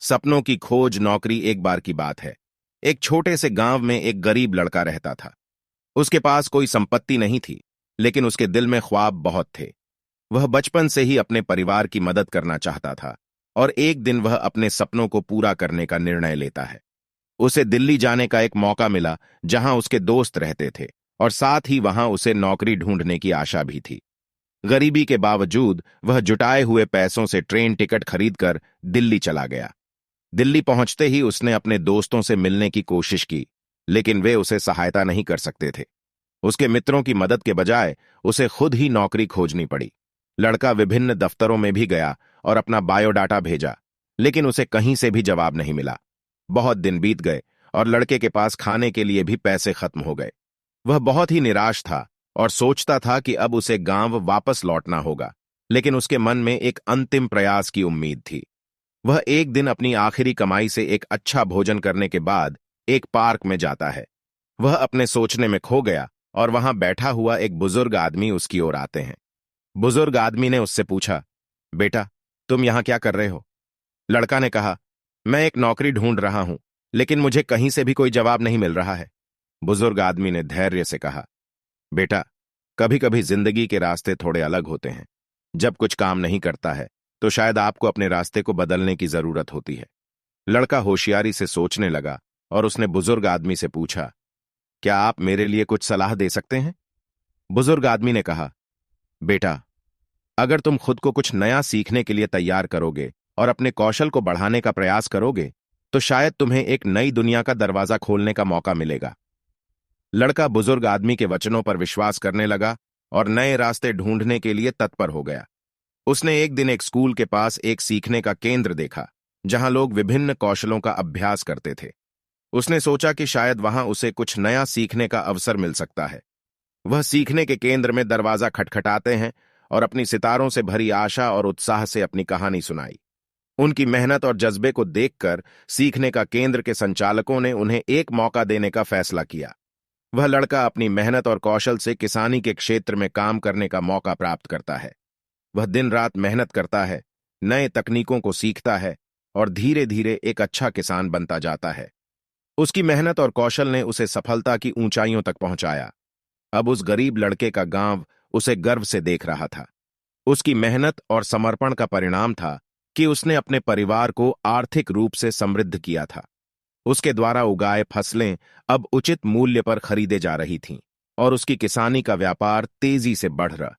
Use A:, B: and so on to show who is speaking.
A: सपनों की खोज नौकरी एक बार की बात है। एक छोटे से गांव में एक गरीब लड़का रहता था। उसके पास कोई संपत्ति नहीं थी, लेकिन उसके दिल में ख्वाब बहुत थे। वह बचपन से ही अपने परिवार की मदद करना चाहता था और एक दिन वह अपने सपनों को पूरा करने का निर्णय लेता है। उसे दिल्ली जाने का एक मौका मिला, जहां उसके दोस्त रहते थे और साथ ही वहां उसे नौकरी ढूंढने की आशा भी थी। गरीबी के बावजूद वह जुटाए हुए पैसों से ट्रेन टिकट खरीदकर दिल्ली चला गया। दिल्ली पहुंचते ही उसने अपने दोस्तों से मिलने की कोशिश की, लेकिन वे उसे सहायता नहीं कर सकते थे। उसके मित्रों की मदद के बजाय उसे खुद ही नौकरी खोजनी पड़ी। लड़का विभिन्न दफ्तरों में भी गया और अपना बायोडाटा भेजा, लेकिन उसे कहीं से भी जवाब नहीं मिला। बहुत दिन बीत गए और लड़के के पास खाने के लिए भी पैसे खत्म हो गए। वह बहुत ही निराश था और सोचता था कि अब उसे गांव वापस लौटना होगा, लेकिन उसके मन में एक अंतिम प्रयास की उम्मीद थी। वह एक दिन अपनी आखिरी कमाई से एक अच्छा भोजन करने के बाद एक पार्क में जाता है। वह अपने सोचने में खो गया और वहां बैठा हुआ एक बुजुर्ग आदमी उसकी ओर आते हैं। बुजुर्ग आदमी ने उससे पूछा, बेटा, तुम यहां क्या कर रहे हो? लड़का ने कहा, मैं एक नौकरी ढूंढ रहा हूं, लेकिन मुझे कहीं से भी कोई जवाब नहीं मिल रहा है। बुजुर्ग आदमी ने धैर्य से कहा, बेटा, कभी कभी जिंदगी के रास्ते थोड़े अलग होते हैं। जब कुछ काम नहीं करता है तो शायद आपको अपने रास्ते को बदलने की जरूरत होती है। लड़का होशियारी से सोचने लगा और उसने बुजुर्ग आदमी से पूछा, क्या आप मेरे लिए कुछ सलाह दे सकते हैं? बुजुर्ग आदमी ने कहा, बेटा, अगर तुम खुद को कुछ नया सीखने के लिए तैयार करोगे और अपने कौशल को बढ़ाने का प्रयास करोगे, तो शायद तुम्हें एक नई दुनिया का दरवाजा खोलने का मौका मिलेगा। लड़का बुजुर्ग आदमी के वचनों पर विश्वास करने लगा और नए रास्ते ढूंढने के लिए तत्पर हो गया। उसने एक दिन एक स्कूल के पास एक सीखने का केंद्र देखा, जहां लोग विभिन्न कौशलों का अभ्यास करते थे। उसने सोचा कि शायद वहां उसे कुछ नया सीखने का अवसर मिल सकता है। वह सीखने के केंद्र में दरवाजा खटखटाते हैं और अपनी सितारों से भरी आशा और उत्साह से अपनी कहानी सुनाई। उनकी मेहनत और जज्बे को देखकर सीखने का केंद्र के संचालकों ने उन्हें एक मौका देने का फैसला किया। वह लड़का अपनी मेहनत और कौशल से किसानी के क्षेत्र में काम करने का मौका प्राप्त करता है। वह दिन रात मेहनत करता है, नए तकनीकों को सीखता है और धीरे धीरे एक अच्छा किसान बनता जाता है। उसकी मेहनत और कौशल ने उसे सफलता की ऊंचाइयों तक पहुंचाया। अब उस गरीब लड़के का गांव उसे गर्व से देख रहा था। उसकी मेहनत और समर्पण का परिणाम था कि उसने अपने परिवार को आर्थिक रूप से समृद्ध किया था। उसके द्वारा उगाए फसलें अब उचित मूल्य पर खरीदे जा रही थीं और उसकी किसानी का व्यापार तेजी से बढ़ रहा